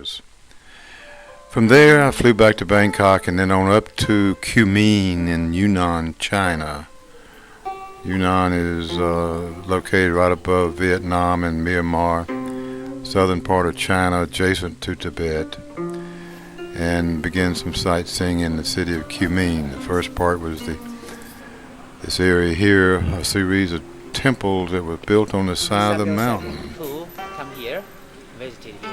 areas. From there, I flew back to Bangkok and then on up to Kunming in Yunnan, China. Yunnan is located right above Vietnam and Myanmar, southern part of China, adjacent to Tibet, and began some sightseeing in the city of Kunming. The first part was this area here, a series of temples that were built on the side of the mountain. Come here, visited here.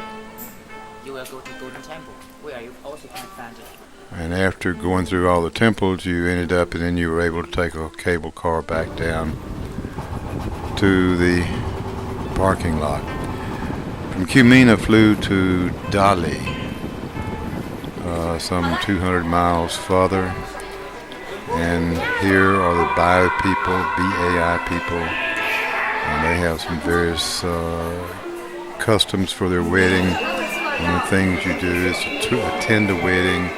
You will go to Golden Temple, where you also can find it. And after going through all the temples, you ended up, and then you were able to take a cable car back down to the parking lot. From Kunming, I flew to Dali, some 200 miles further. And here are the Bai people, B-A-I people, and they have some various customs for their wedding. One of the things you do is to attend a wedding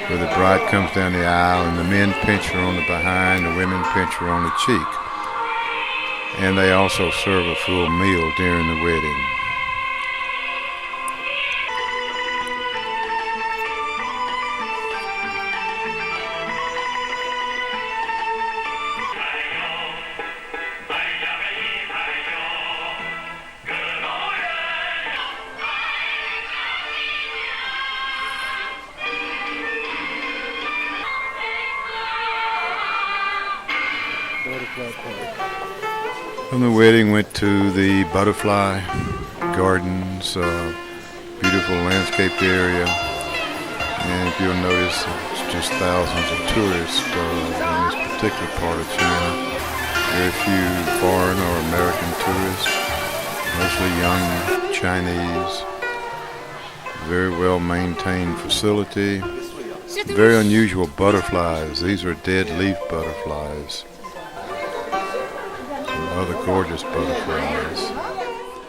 where the bride comes down the aisle and the men pinch her on the behind, the women pinch her on the cheek. And they also serve a full meal during the wedding. From the wedding, went to the butterfly gardens, beautiful landscaped area, and if you'll notice, it's just thousands of tourists in this particular part of China. Very few foreign or American tourists, mostly young Chinese. Very well maintained facility. Very unusual butterflies. These are dead leaf butterflies. Other gorgeous butterflies.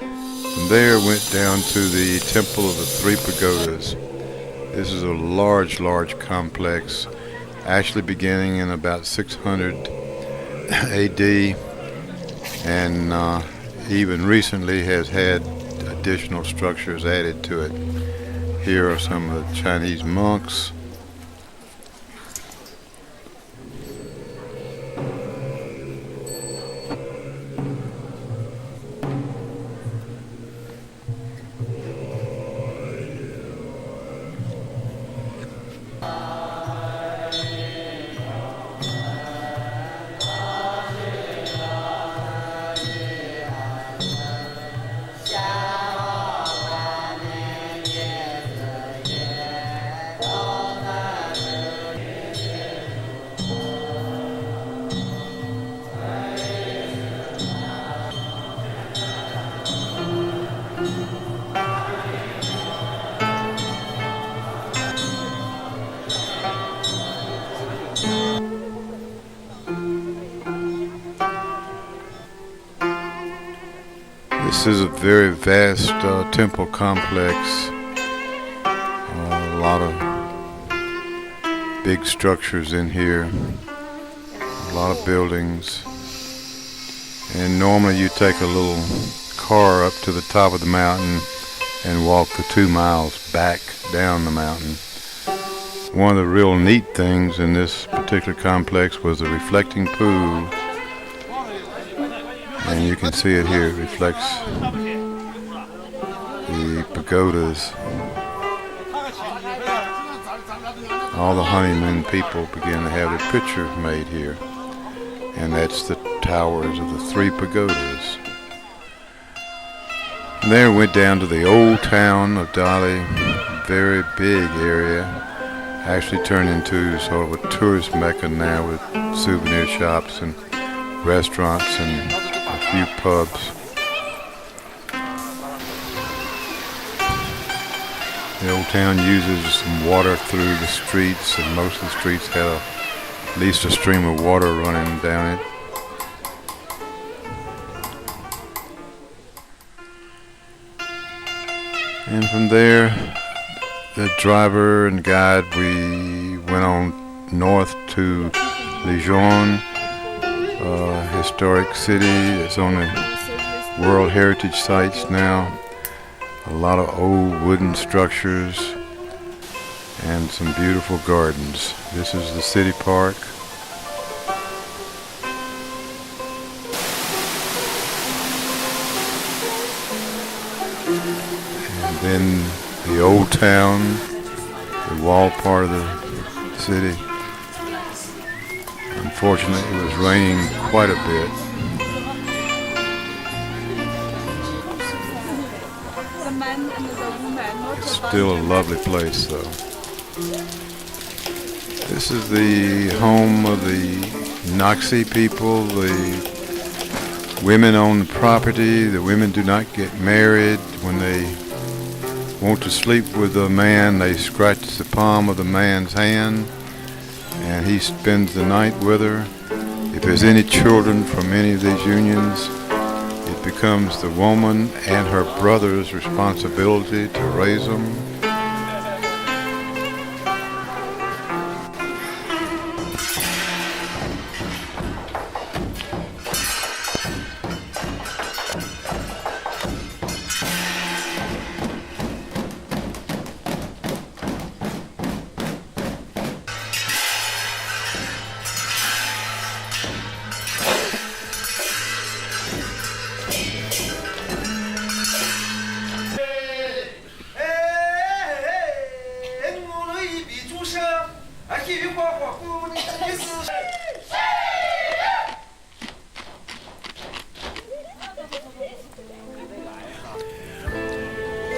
From there went down to the Temple of the Three Pagodas. This is a large complex, actually beginning in about 600 AD, and even recently has had additional structures added to it. Here are some of the Chinese monks. This is a very vast temple complex. A lot of big structures in here. A lot of buildings. And normally you take a little car up to the top of the mountain and walk the 2 miles back down the mountain. One of the real neat things in this particular complex was the reflecting pool. And you can see it here, it reflects the pagodas. All the honeymoon people begin to have their picture made here. And that's the towers of the three pagodas. And there went down to the old town of Dali, very big area. Actually turned into sort of a tourist mecca now with souvenir shops and restaurants and a few pubs. The old town uses some water through the streets, and most of the streets have at least a stream of water running down it. And from there, the driver and guide, we went on north to Lijiang, a historic city. It's on the World Heritage Sites now. a lot of old wooden structures and some beautiful gardens. This is the city park. And then the old town, the wall part of the city. Unfortunately, it was raining quite a bit. It's still a lovely place, though. This is the home of the Naxi people. The women own the property. The women do not get married. When they want to sleep with a man, they scratch the palm of the man's hand, and he spends the night with her. If there's any children from any of these unions, it becomes the woman and her brother's responsibility to raise them.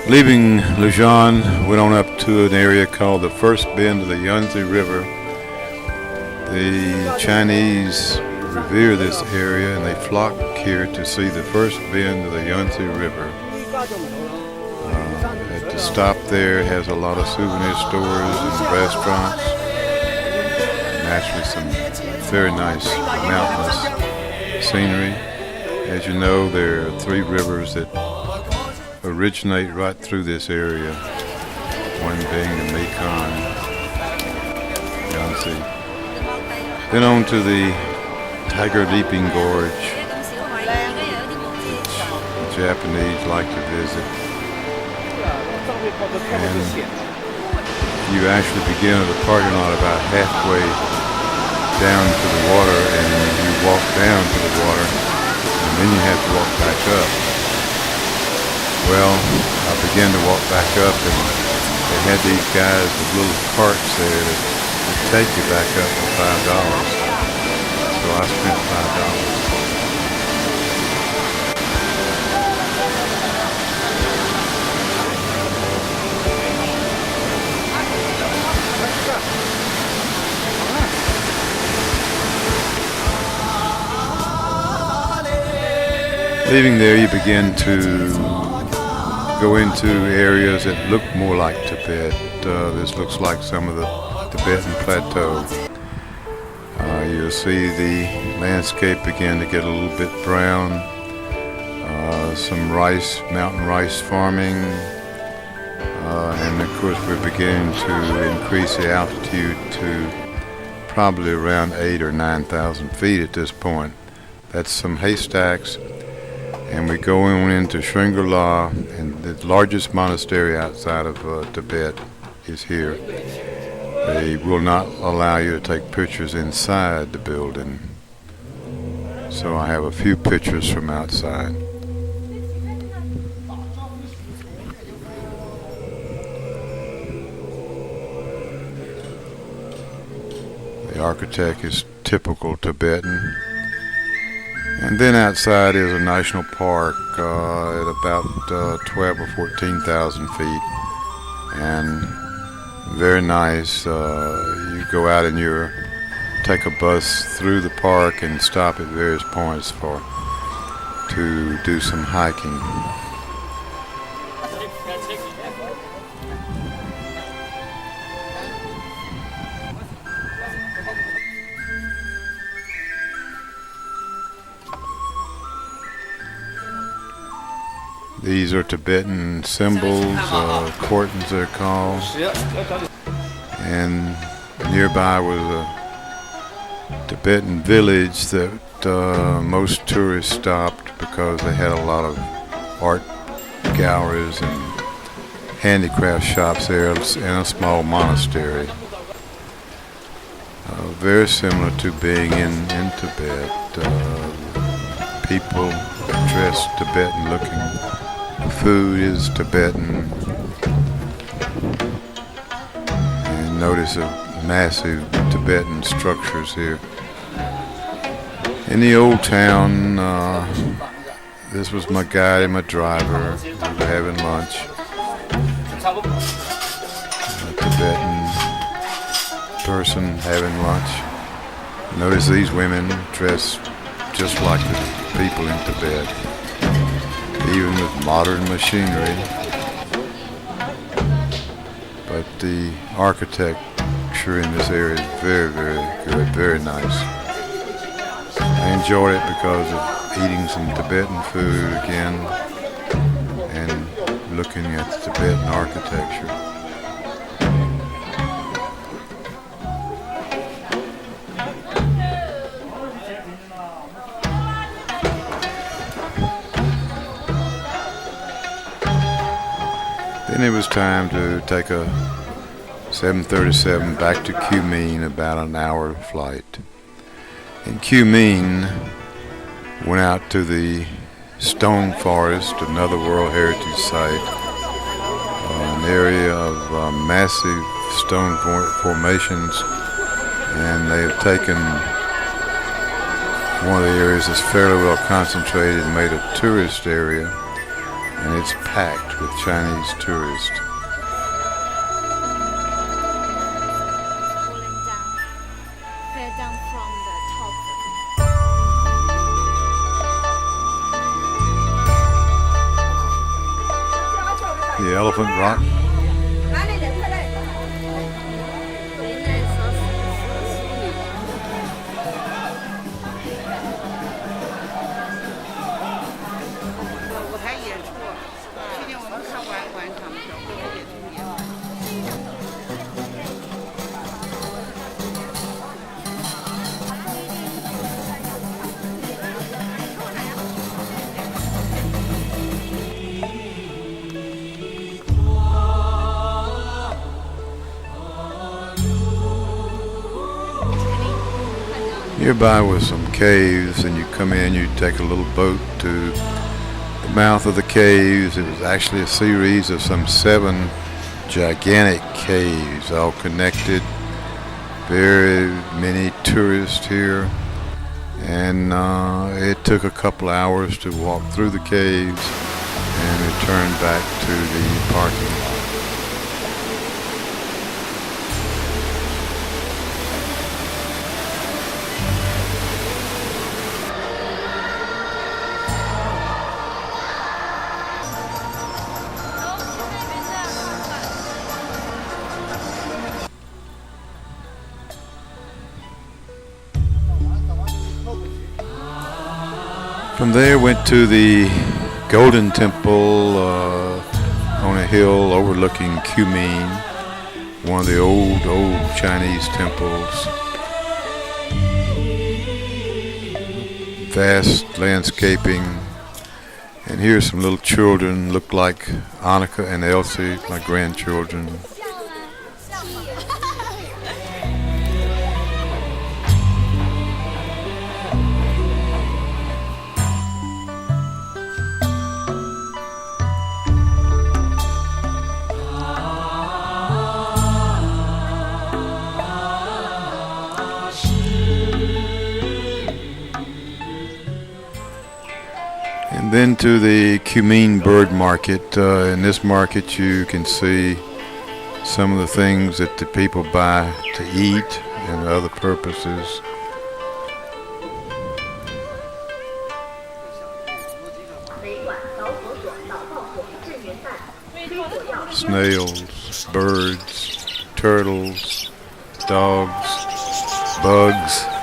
Leaving Lijiang, went on up to an area called the first bend of the Yangtze River. The Chinese revere this area and they flock here to see the first bend of the Yangtze River. At the stop there, it has a lot of souvenir stores and restaurants. Naturally, some very nice mountainous scenery. As you know, there are three rivers that originate right through this area, one being the Mekong, Yangtze. Then on to the Tiger Leaping Gorge, which the Japanese like to visit. And you actually begin at the parking lot about halfway down to the water, and you walk down to the water, and then you have to walk back up. Well, I began to walk back up, and they had these guys with little carts there that would take you back up for $5. So I spent $5. Leaving there, you begin to go into areas that look more like Tibet. This looks like some of the Tibetan plateau. You'll see the landscape begin to get a little bit brown. Some rice, mountain rice farming. And of course we're beginning to increase the altitude to probably around 8,000 or 9,000 feet at this point. That's some haystacks. And we go on into Shangri-La, and the largest monastery outside of Tibet is here. They will not allow you to take pictures inside the building. So I have a few pictures from outside. The architect is typical Tibetan. And then outside is a national park at about 12 or 14,000 feet, and very nice. You go out and you take a bus through the park and stop at various points to do some hiking. These are Tibetan symbols, courtins they're called. And nearby was a Tibetan village that most tourists stopped because they had a lot of art galleries and handicraft shops there, and a small monastery. Very similar to being in Tibet. People dressed Tibetan looking. Food is Tibetan. And notice the massive Tibetan structures here. In the old town, this was my guide and my driver. We were having lunch. A Tibetan person having lunch. Notice these women dressed just like the people in Tibet, even with modern machinery. But the architecture in this area is very, very good, very nice. I enjoyed it because of eating some Tibetan food again and looking at the Tibetan architecture. Then it was time to take a 737 back to Kunming, about an hour flight. In Kunming, went out to the Stone Forset, another World Heritage Site, an area of massive stone formations, and they have taken one of the areas that's fairly well concentrated and made a tourist area, and it's packed with Chinese tourists. The Elephant Rock. Nearby was some caves, and you come in, you take a little boat to the mouth of the caves. It was actually a series of some 7 gigantic caves, all connected. Very many tourists here, and it took a couple hours to walk through the caves and return back to the parking lot. From there, went to the Golden Temple on a hill overlooking Kunming, one of the old Chinese temples. Vast landscaping, and here's some little children, look like Annika and Elsie, my grandchildren. And then to the Kunming bird market. In this market you can see some of the things that the people buy to eat and other purposes. Snails, birds, turtles, dogs, bugs.